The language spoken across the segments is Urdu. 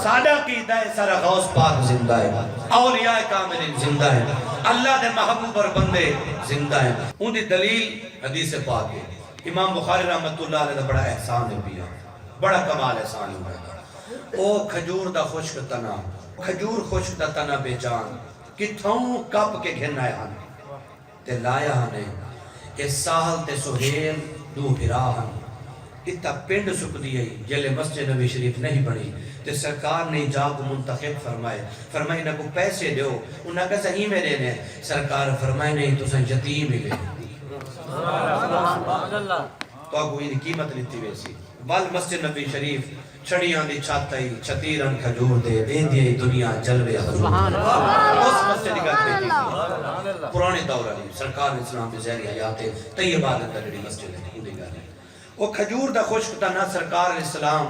سادہ قیدہ ہے سارا غوث پاک زندہ ہے، اولیاء کاملین زندہ ہے، اللہ دے محبوب اور بندے زندہ ہیں۔ ان دی دلیل حدیث پاک ہے۔ امام بخاری رحمت اللہ علیہ دا بڑا احسان ہے پیا، بڑا کمال احسان ہے۔ او کھجور دا خشک تنا، کھجور خشک دا تنا بے جان، کتھوں کپ کے گھن آیا ہن تے لایا ہنے، کہ ساحل تے سہیل دو ہراہن، اتھا پنڈ سک دیئے جلے مسجد نبی شریف نہیں بڑی، تے سرکار نے جا کو منتخب فرمائے نہ کو پیسے دیو، انہاں کا صحیح میں دینے، سرکار فرمائے نہیں تو سن یتیم ہی لے، تو آگو یہ قیمت لیتی ویسی، بل مسجد نبی شریف چھڑیاں دی چھاتائی چھتیرن کھجور دے دیئے دنیا جلوے حضور، اس مسجد کا دیتی پرانے دور علی سرکار اسلام کی زہری حیات طیبہ دے تجڑی مسجد ہے اندھی گا ہے وہ کھجور دا خشک تنا سرکار اسلام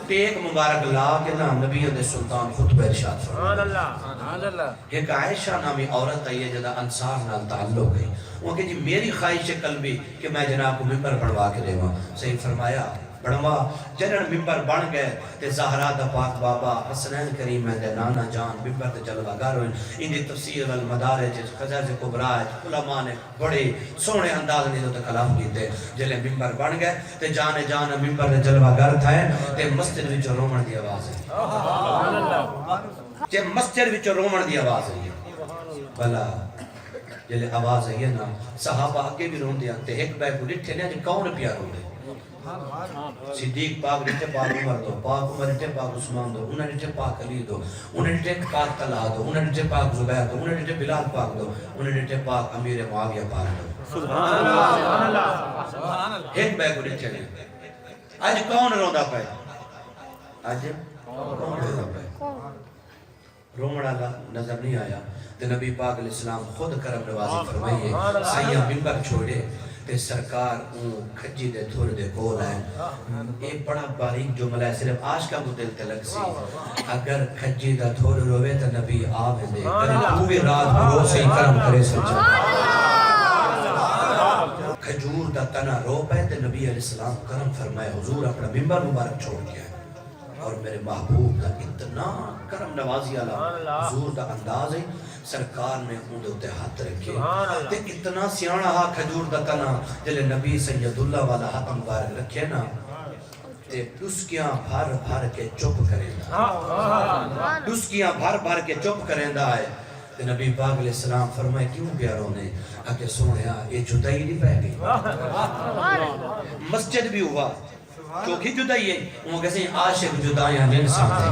ٹیک مبارک لا کے نا نبیوں دے سلطان خطبہ ارشاد فرمائے۔ ایک عائشہ نامی عورت آئی ہے جدا انصار نال تعلق ہے، وہ کہ جی میری خواہش قلبی کہ میں جناب کو ممبر بڑھوا کے دے وہاں، صحیح فرمایا بڑھوا جنن ممبر بن گئے تے زہرا دا پاک بابا حسنین کریم ہے دے نانا جان ممبر تے جلوہ گر ہوئے، ان دی تفسیر والمدارج خزائز کبرائج علماء نے بڑے سونے انداز نے تو کلام کیتے جلے ممبر بن گئے تے جان ممبر تے جلوہ گر تھا ہے تے مسجد وچ رومن دی آواز ہے، تے مسجد وچ رومن دی آواز ہے بھلا جلے آواز ہے نا صحابہ آگے بھی رون دیا تے ایک بے کو لٹھے نے جو کون پیا رون دے صدیق پاک رٹے پاک عمر دو، پاک عمر رٹے پاک عثمان دو، انہیں رٹے پاک علی دو، انہیں رٹے پاک طلحہ دو، انہیں رٹے پاک زبیر دو، انہیں رٹے بلال پاک دو، انہیں رٹے پاک امیر معاویہ پاک دو۔ سبحان اللہ، ایک بے کو رٹے نے آج کون روندا پائے؟ آج کون روندا پائے؟ رومڑا نظر نہیں آیا تے نبی پاک علیہ السلام خود کرم نوازی فرمائیے سیاں ممبر چھوڑے تے سرکار کھجی دے تھوڑ دے کول ہے، ایک بڑا باریک جملہ ہے صرف عاشقہ کو دل تلک سی، اگر کھجی دا تھوڑ روے تا نبی آوے دے پوری رات رو سے کرم کرے سجا، کھجور دا تنا رو پہ تے نبی علیہ السلام کرم فرمائے حضور اپنا ممبر مبارک چھوڑ گیا ہے اور میرے محبوب دا اتنا کرم نوازی اللہ حضور دا انداز ہے، سرکار نے اندھے ہوتے ہاتھ رکھے تے اتنا سیانا ہاں کھجور دا تنا جلے نبی سید اللہ والا ہاتھ مبارک رکھے نا تے ڈسکیاں بھر بھر کے چپ کریں دا، ڈسکیاں بھر بھر کے چپ کریں دا ہے تے نبی پاک علیہ السلام فرمائے کیوں پیاروں نے آکے سونے یہ جدائی نہیں پہ گئی، مسجد بھی ہوا چوکھی جدائی ہے وہ کہتے ہیں عاشق جدائیاں دن سامنے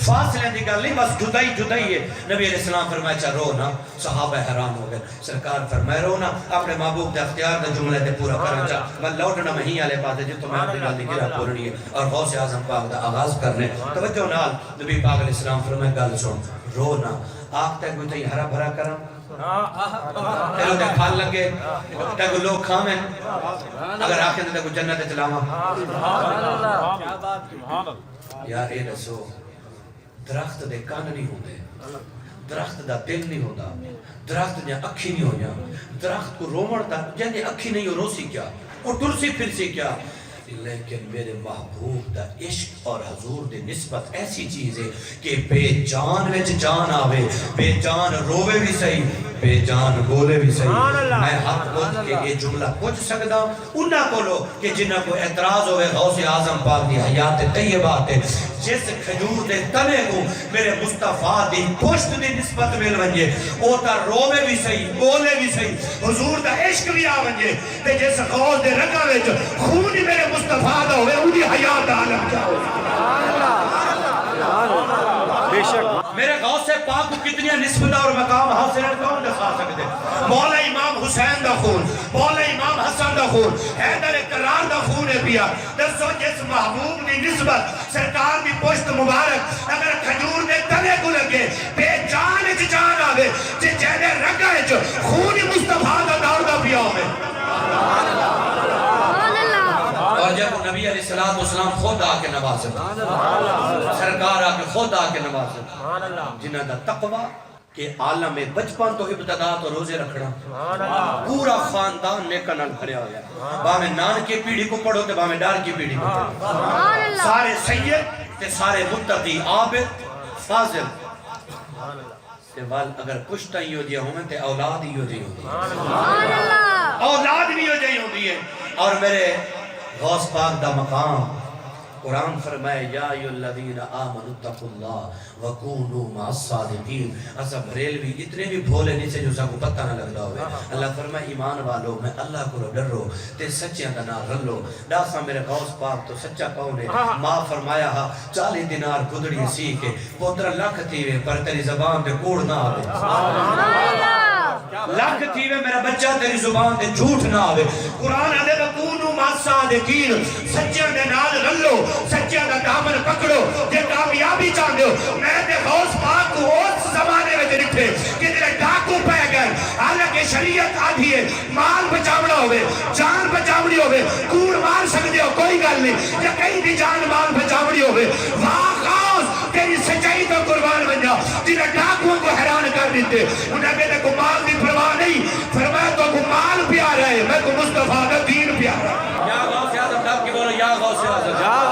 فاصلے دی گل نہیں بس جدائی ہے، نبی علیہ السلام فرمایا چاہ رو نا، صحابہ حیران ہو گئے، سرکار فرمائے رو نا اپنے محبوب دے اختیار دے جملے دے پورا کرنا چاہ میں لوٹنا میں ہی آلے بات ہے جو تمہیں اپنے گل دی گرہ پورنی ہے اور غوث اعظم پاک دا آغاز کرنے توجہ نال نبی پاک علیہ السلام فرمائے گل سن رو نا آپ تے کوئی تھی ہرا بھرا کرا تیرو تے کھال لگے تے کوئی لوگ کھامیں اگر آخر تے کوئی جنت چلاما یا اے رسو درخت دے کان نہیں ہوندے، درخت دا دل نہیں ہوتا، درخت دے اکھی نہیں ہویا، درخت کو رومڑ دا جانے اکھی نہیں ہو روسی کیا اور ٹرسی پھرسی کیا، لیکن میرے محبوب دا عشق اور حضور دے نسبت ایسی چیز ہے کہ بے جان وچ جان آوے، بے جان روے بھی صحیح، بے جان بولے بھی صحیح، میں حق بول کے یہ جملہ پوچھ سکتا ہوں انہاں کو لو کہ جنہاں کو اعتراض ہوئے غوث اعظم پاک دی حیات طیبات ہے، جس کھجور دے تنے کو میرے مصطفیٰ دی پشت دی نسبت مل ونجے او تا روے بھی صحیح بولے بھی صحیح حضور دا عشق بھی آ ونجے تے جس غوث دے رگا وچ خون میرے مصطفیٰ دا ہوئے انہی حیات عالم جاؤ بے شک میرے غوث پاک کو کتنی نسبت اور مقام حاصل ہے کون دکھا سکتے مولا امام حسین دا خون مولا امام حسن دا خون حیدر کرار دا خون ہے پیا دسو جس محبوب دی نسبت سرکار دی پشت مبارک اگر کھجور دے تنے کو لگے بے جان اچ جان آوے جے جہنے رگا اچ خون مصطفیٰ دا دور دا پیا ہوئے اور جب نبی علیہ السلام خود آکے نوازے سرکار آکے خود آکے نوازے جنہ دا تقوی کہ عالم بچپن تو ابتدا تو روزے رکھنا پورا خاندان نیکا نال بھریا ہویا باہمیں نان کی پیڑھی کو پڑھو تے باہمیں ڈار کی پیڑھی کو پڑھو سارے سید تے سارے متقی عابد فاضل تے وال اگر پشتہ ہی ہو جائے ہوں تے اولاد ہی ہو جائے ہوندی اولاد بھی ہو جائے ہوندی ہے اور میرے غوث پاک دا مقام قرآن فرمائے یا ایھا الذین آمنوا اتقوا اللہ وکونوا مع الصادقین ایسا بریلوی اتنے بھی بھولے نہیں سے جو سا کو پتہ نہ لگتا ہوئے اللہ فرمائے ایمان والو میں اللہ کو ڈرو تے سچیاں دا نام رلو ڈاسا میرے غوث پاک تو سچا کون ہے ماں فرمایا 40 دینار گدڑی سی کے 15 لاکھ تیوے پر تیری زبان دے کوڑ نہ آوے لاکھ تیوے میرا بچہ تیری زبان دے جھوٹ نہ آوے قرآن آدھے وکونوا مع الصادقین سچیاں دے نال رلو سچیاں دا دامن پکڑو جے کامیابی چاہتے ہو میں تے غوث پاک کو اس زمانے میں رکھے کہ تیرے ڈاکو پہ گئے حالانکہ شریعت آدھی ہے مال بچاونا ہوئے جان بچاونی ہوئے کوڑ مار سکتے ہو کوئی گل نہیں یا کہیں بھی جان مال بچاونی ہوئے واہ غوث تیری سچائی تو قربان بن جا تیرے ڈاکووں کو حیران کر دیتے انہیں کہتے کو مال دی پرواہ نہیں فرمایا تو کو مال پیارا ہے میں کو مصطفیٰ کا دین پیارا یا غوث اعظم ڈاک کی بولو یا غوث اعظم